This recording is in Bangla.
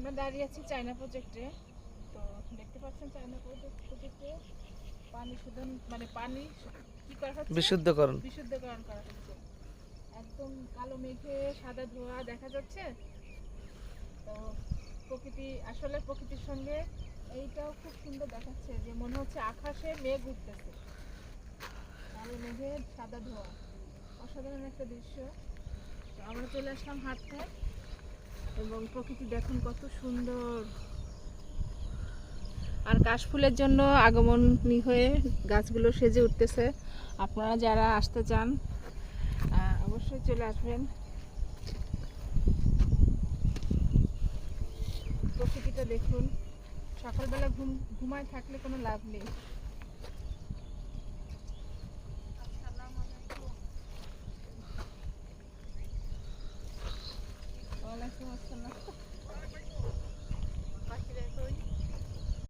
আমরা দাঁড়িয়ে আছি চায়না প্রজেক্টে। তো দেখতে পাচ্ছেন চায়না প্রজেক্টে পানি শোধন মানে পানি কি করা হচ্ছে, বিশুদ্ধকরণ করা হচ্ছে। একদম কালো মেঘে সাদা ধোঁয়া দেখা যাচ্ছে। তো প্রকৃতির সঙ্গে এইটাও খুব সুন্দর দেখাচ্ছে, যে মনে হচ্ছে আকাশে মেঘ উঠতেছে, কালো মেঘে সাদা ধোঁয়া, অসাধারণ একটা দৃশ্য। তো আমরা চলে আসলাম হাঁটতে, এবং প্রকৃতি দেখুন কত সুন্দর। আর কাশফুলের জন্য আগমনী হয়ে গাছগুলো সেজে উঠতেছে। আপনারা যারা আসতে চান অবশ্যই চলে আসবেন। প্রকৃতিটা দেখুন, সকালবেলা ঘুমায় থাকলে কোনো লাভ নেই। ওয়ালাইকুম আসসালাম।